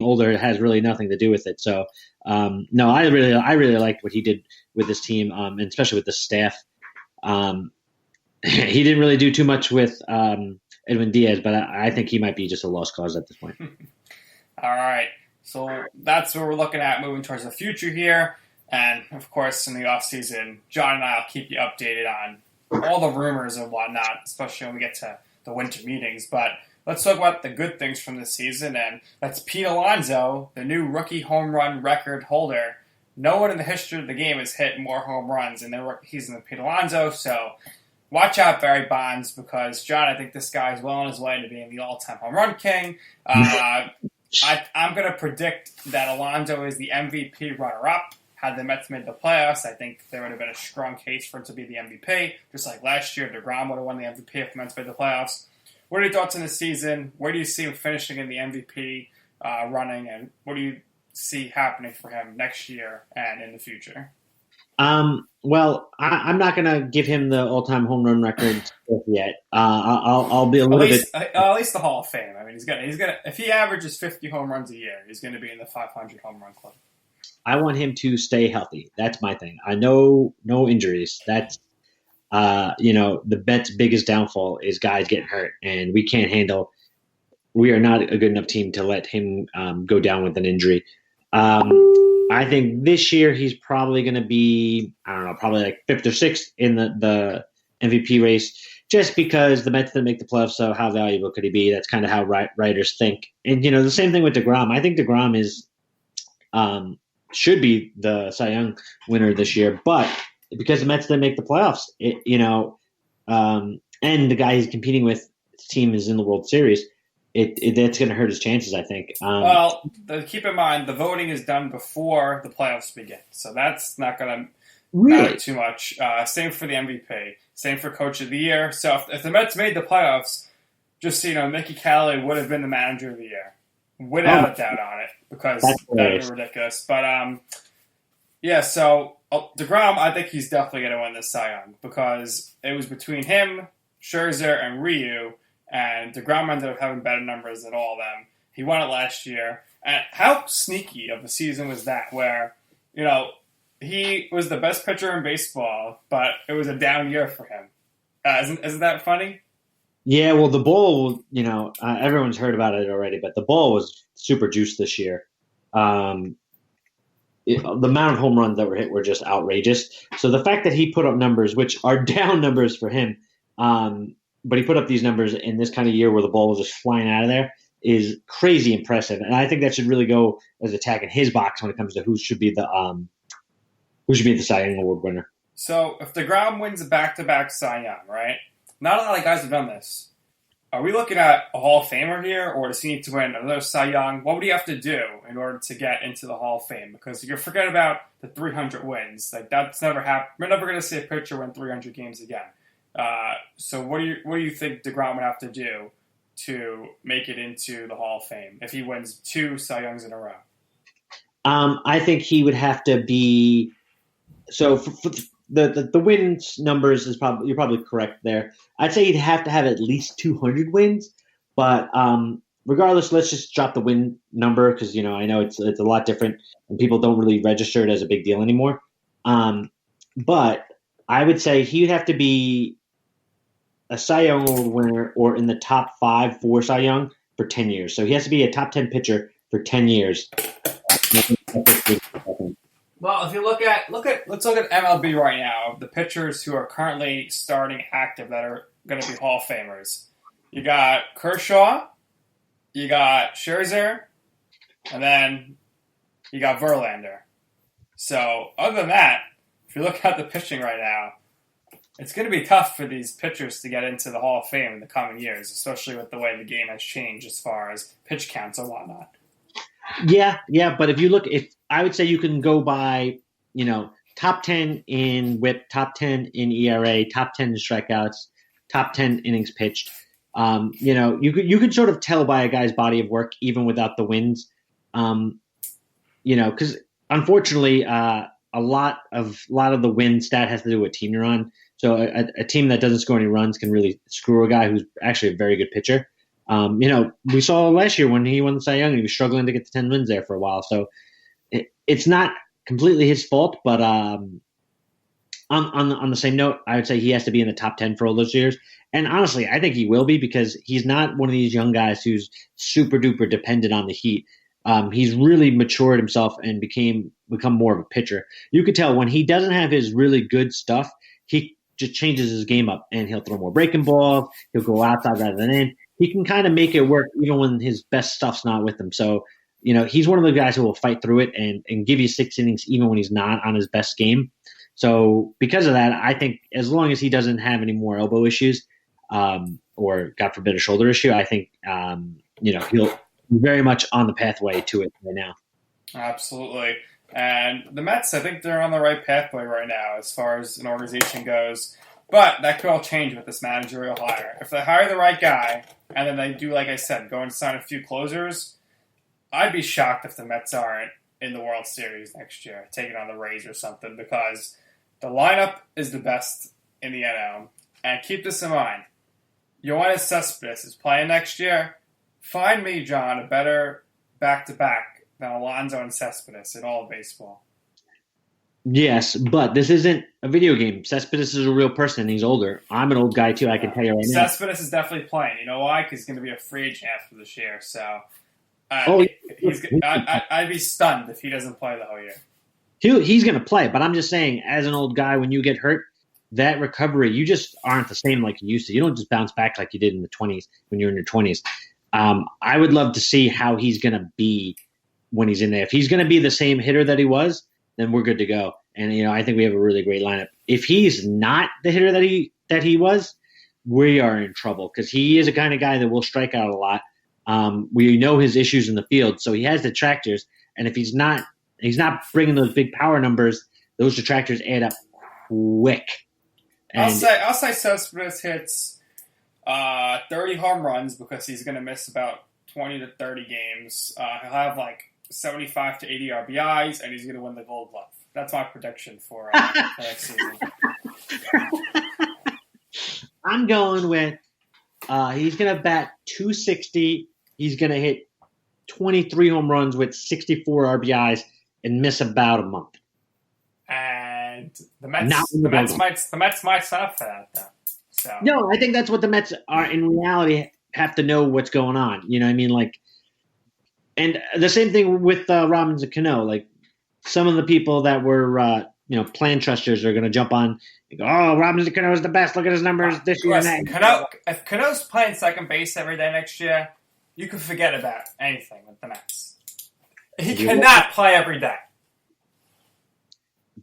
older has really nothing to do with it. So no, I really liked what he did with this team, and especially with the staff. Um, he didn't really do too much with Edwin Diaz, but I think he might be just a lost cause at this point. All right. So that's what we're looking at moving towards the future here. And, of course, in the offseason, John and I will keep you updated on all the rumors and whatnot, especially when we get to the winter meetings. But let's talk about the good things from this season, and that's Pete Alonso, the new rookie home run record holder. No one in the history of the game has hit more home runs in the rookie season than Pete Alonso, so watch out, Barry Bonds, because, John, I think this guy is well on his way to being the all-time home run king. I'm going to predict that Alonso is the MVP runner-up. Had the Mets made the playoffs, I think there would have been a strong case for him to be the MVP. Just like last year, deGrom would have won the MVP if the Mets made the playoffs. What are your thoughts on the season? Where do you see him finishing in the MVP running, and what do you see happening for him next year and in the future? Well, I'm not going to give him the all-time home run record yet. I'll be a little bit. At least the Hall of Fame. I mean, he's gonna. If he averages 50 home runs a year, he's going to be in the 500 home run club. I want him to stay healthy. That's my thing. I know no injuries. That's the Mets' biggest downfall is guys getting hurt, and we can't handle. We are not a good enough team to let him go down with an injury. I think this year he's probably going to be, I don't know, probably like fifth or sixth in the MVP race, just because the Mets didn't make the playoffs. So how valuable could he be? That's kind of how writers think. And the same thing with deGrom. I think deGrom is should be the Cy Young winner this year, but because the Mets didn't make the playoffs, and the guy he's competing with, his team is in the World Series. That's going to hurt his chances, I think. Keep in mind, the voting is done before the playoffs begin, so that's not going to really too much. Same for the MVP, same for Coach of the Year. So if the Mets made the playoffs, just so you know, Mickey Callaway would have been the Manager of the Year, without a doubt on it, because that would be ridiculous. But so deGrom, I think he's definitely going to win this Cy Young, because it was between him, Scherzer, and Ryu. And deGrom ended up having better numbers than all of them. He won it last year. And how sneaky of a season was that, where, he was the best pitcher in baseball, but it was a down year for him. Isn't that funny? Yeah, well, the ball, everyone's heard about it already, but the ball was super juiced this year. The amount of home runs that were hit were just outrageous. So the fact that he put up numbers, which are down numbers for him, but he put up these numbers in this kind of year where the ball was just flying out of there, is crazy impressive. And I think that should really go as a tag in his box when it comes to who should be the Cy Young Award winner. So if deGrom wins a back-to-back Cy Young, right? Not a lot of guys have done this. Are we looking at a Hall of Famer here, or does he need to win another Cy Young? What would he have to do in order to get into the Hall of Fame? Because you forget about the 300 wins. Like, that's never happened. We're never going to see a pitcher win 300 games again. So what do you think deGrom would have to do to make it into the Hall of Fame if he wins 2 Cy Youngs in a row? I think he would have to be. So for the wins numbers you're probably correct there. I'd say he'd have to have at least 200 wins, but regardless, let's just drop the win number, because I know it's a lot different and people don't really register it as a big deal anymore. But I would say he would have to be a Cy Young Award winner or in the top 5 for Cy Young for 10 years. So he has to be a top 10 pitcher for 10 years. Well, if you let's look at MLB right now, the pitchers who are currently starting active that are going to be Hall of Famers. You got Kershaw, you got Scherzer, and then you got Verlander. So other than that, if you look at the pitching right now, it's going to be tough for these pitchers to get into the Hall of Fame in the coming years, especially with the way the game has changed as far as pitch counts and whatnot. Yeah, but if I would say you can go by, top 10 in WHIP, top 10 in ERA, top 10 in strikeouts, top 10 innings pitched. You could sort of tell by a guy's body of work even without the wins. Because unfortunately, a lot of the win stat has to do with team you're on. So a team that doesn't score any runs can really screw a guy who's actually a very good pitcher. We saw last year when he won the Cy Young, he was struggling to get to 10 wins there for a while. So it's not completely his fault, but on the same note, I would say he has to be in the top 10 for all those years. And honestly, I think he will be because he's not one of these young guys who's super duper dependent on the heat. He's really matured himself and become more of a pitcher. You could tell when he doesn't have his really good stuff, he just changes his game up and he'll throw more breaking balls. He'll go outside rather than in. He can kind of make it work even when his best stuff's not with him. So, he's one of the guys who will fight through it and give you 6 innings even when he's not on his best game. So because of that, I think as long as he doesn't have any more elbow issues or, God forbid, a shoulder issue, I think, he'll very much on the pathway to it right now. Absolutely. And the Mets, I think they're on the right pathway right now as far as an organization goes. But that could all change with this managerial hire. If they hire the right guy and then they do, like I said, go and sign a few closers, I'd be shocked if the Mets aren't in the World Series next year, taking on the Rays or something, because the lineup is the best in the NL. And keep this in mind. Yoenis Cespedes is playing next year. Find me, John, a better back-to-back than Alonso and Cespedes in all of baseball. Yes, but this isn't a video game. Cespedes is a real person, and he's older. I'm an old guy, too, I can tell you right now. Cespedes is definitely playing. You know why? Because he's going to be a free agent after this year. So I'd be stunned if he doesn't play the whole year. He's going to play, but I'm just saying, as an old guy, when you get hurt, that recovery, you just aren't the same like you used to. You don't just bounce back like you did in the 20s when you're in your 20s. I would love to see how he's going to be when he's in there. If he's going to be the same hitter that he was, then we're good to go. And I think we have a really great lineup. If he's not the hitter that he was, we are in trouble because he is a kind of guy that will strike out a lot. We know his issues in the field, so he has detractors. And if he's not bringing those big power numbers, those detractors add up quick. And I'll say Cespedes hits 30 home runs because he's going to miss about 20 to 30 games. He'll have like 75 to 80 RBIs, and he's going to win the Gold Glove. That's my prediction for next season. I'm going with he's going to bat 260. He's going to hit 23 home runs with 64 RBIs and miss about a month. And the Mets might sign up for that, though. So. No, I think that's what the Mets are in reality. Have to know what's going on. You know what I mean? Like, and the same thing with Robbins and Cano. Like, some of the people that were plan trusters are going to jump on. And go, oh, Robbins and Cano is the best. Look at his numbers this year. If Cano's playing second base every day next year, you can forget about anything with the Mets. He cannot play every day.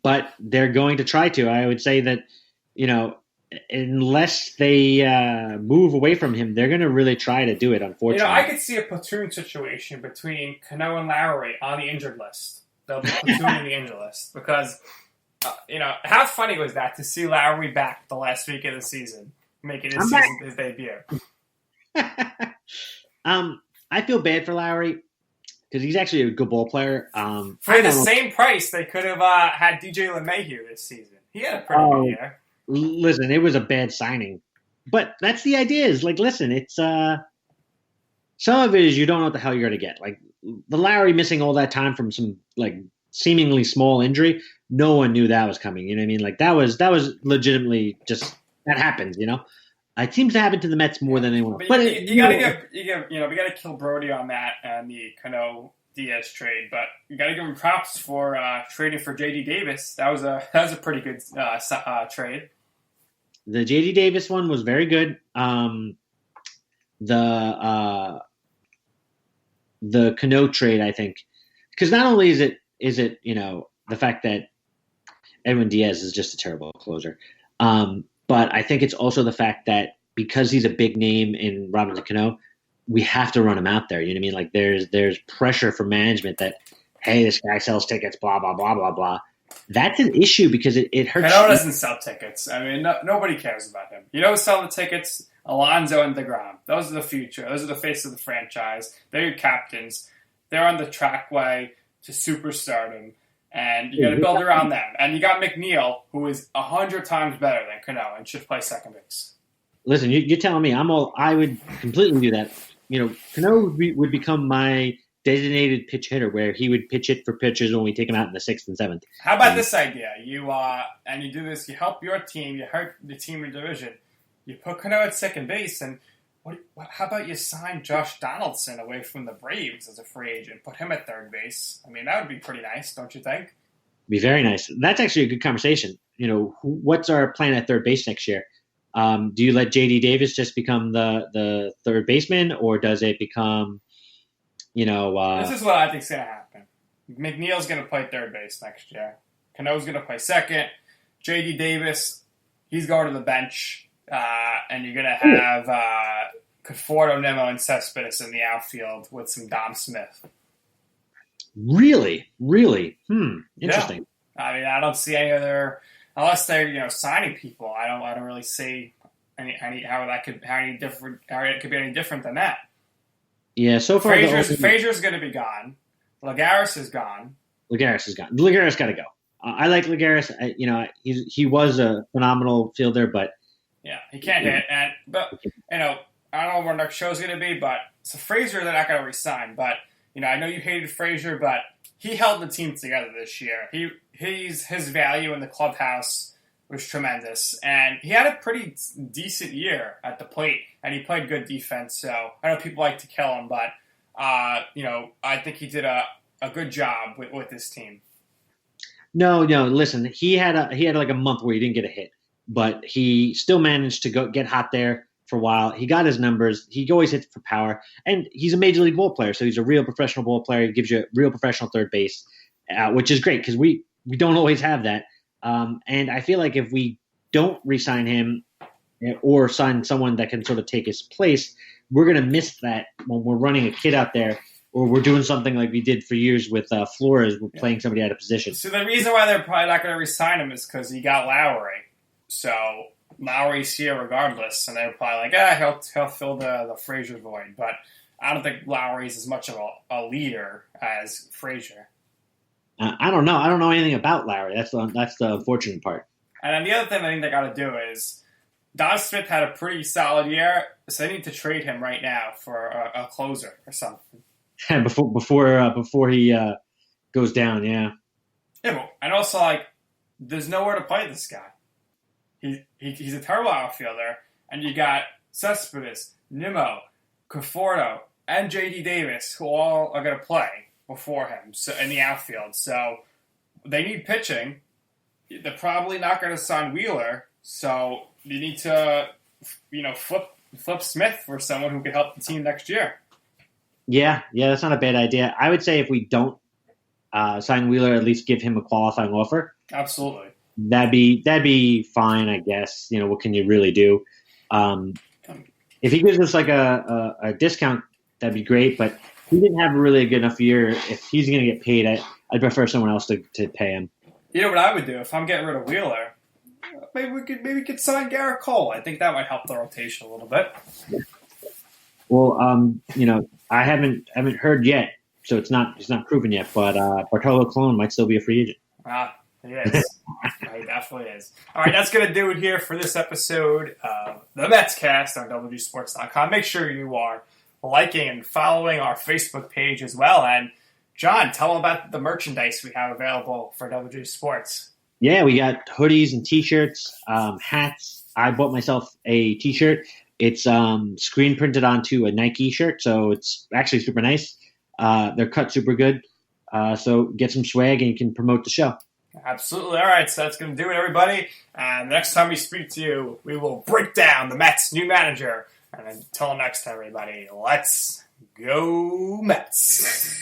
But they're going to try to. I would say that, unless they move away from him, they're going to really try to do it, unfortunately. I could see a platoon situation between Cano and Lowrie on the injured list. They'll be platooning the injured list because, how funny was that to see Lowrie back the last week of the season, making his debut? I feel bad for Lowrie because he's actually a good ball player. For the same price, they could have had DJ LeMahieu this season. He had a pretty good year. Listen, it was a bad signing. But that's the idea is, like, listen, it's some of it is you don't know what the hell you're going to get. Like, the Lowrie missing all that time from some, like, seemingly small injury, no one knew that was coming. You know what I mean? Like, that was legitimately just – that happens, It seems to happen to the Mets more than anyone else. But you got to we got to kill Brody on that and the Cano Diaz trade, but you got to give him props for trading for J.D. Davis. That was a pretty good trade. The J.D. Davis one was very good. The Cano trade, I think, because not only is it the fact that Edwin Diaz is just a terrible closer, but I think it's also the fact that because he's a big name in Robbins and Cano, we have to run him out there. You know what I mean? Like there's pressure from management that, hey, this guy sells tickets, blah, blah, blah, blah, blah. That's an issue because it hurts. Cano doesn't sell tickets. I mean, nobody cares about him. Who's selling the tickets? Alonso and deGrom. Those are the future. Those are the face of the franchise. They're your captains. They're on the trackway to superstardom. And you got to build around them. And you got McNeil, who is 100 times better than Cano and should play second base. Listen, you're telling me I would completely do that. Cano would become my designated pitch hitter, where he would pitch it for pitchers when we take him out in the 6th and 7th. How about this idea? You do this. You help your team. You hurt the team in division. You put Cano at second base, and how about you sign Josh Donaldson away from the Braves as a free agent? Put him at third base. I mean, that would be pretty nice, don't you think? Be very nice. That's actually a good conversation. What's our plan at third base next year? Do you let J.D. Davis just become the third baseman, or does it become, This is what I think is going to happen. McNeil's going to play third base next year. Cano's going to play second. J.D. Davis, he's going to the bench. And you're going to have Conforto, Nimmo, and Cespedes in the outfield with some Dom Smith. Really? Interesting. Yeah. I mean, I don't see any other, unless they're signing people. I don't really see how it could be any different than that. Yeah, so far Frazier's going to be gone. Lagares is gone. Lagares got to go. I like Lagares. He was a phenomenal fielder, but yeah, he can't hit. But I don't know what our next show's going to be. But so Frazier, they're not going to resign. But I know you hated Frazier, but he held the team together this year. His value in the clubhouse was tremendous, and he had a pretty decent year at the plate, and he played good defense. So I know people like to kill him, but I think he did a good job with this team. No. Listen, he had like a month where he didn't get a hit, but he still managed to get hot there for a while. He got his numbers. He always hits for power, and he's a major league ball player, so he's a real professional ball player. He gives you a real professional third base, which is great because we don't always have that. And I feel like if we don't re-sign him or sign someone that can sort of take his place, we're going to miss that when we're running a kid out there, or we're doing something like we did for years with Flores. We're playing somebody out of position. So the reason why they're probably not going to re-sign him is because he got Lowrie. So Lowry's here regardless, and they're probably like, he'll fill the Frazier void. But I don't think Lowry's as much of a leader as Frazier. I don't know. I don't know anything about Lowrie. That's the unfortunate part. And then the other thing I think they got to do is Don Smith had a pretty solid year, so they need to trade him right now for a closer or something. before he goes down, yeah. Yeah, and also there's nowhere to play this guy. He's a terrible outfielder, and you got Cespedes, Nimmo, Conforto, and J.D. Davis, who all are going to play before him in the outfield. So they need pitching. They're probably not going to sign Wheeler, so you need to, flip Smith for someone who could help the team next year. Yeah, that's not a bad idea. I would say if we don't sign Wheeler, at least give him a qualifying offer. Absolutely. That'd be fine, I guess. What can you really do? If he gives us like a discount, that'd be great. But he didn't have really a good enough year. If he's going to get paid, I'd prefer someone else to pay him. You know what I would do if I'm getting rid of Wheeler? Maybe we could sign Garrett Cole. I think that might help the rotation a little bit. Well, I haven't heard yet, so it's not proven yet. But Bartolo Colon might still be a free agent. He is. He definitely is. All right, that's going to do it here for this episode of the MetsCast on WGSports.com. Make sure you are liking and following our Facebook page as well. And John, tell them about the merchandise we have available for WG Sports. Yeah, we got hoodies and T-shirts, hats. I bought myself a T-shirt. It's screen printed onto a Nike shirt, so it's actually super nice. They're cut super good. So get some swag and you can promote the show. Absolutely. All right, so that's going to do it, everybody. And the next time we speak to you, we will break down the Mets' new manager. And until next time, everybody, let's go Mets.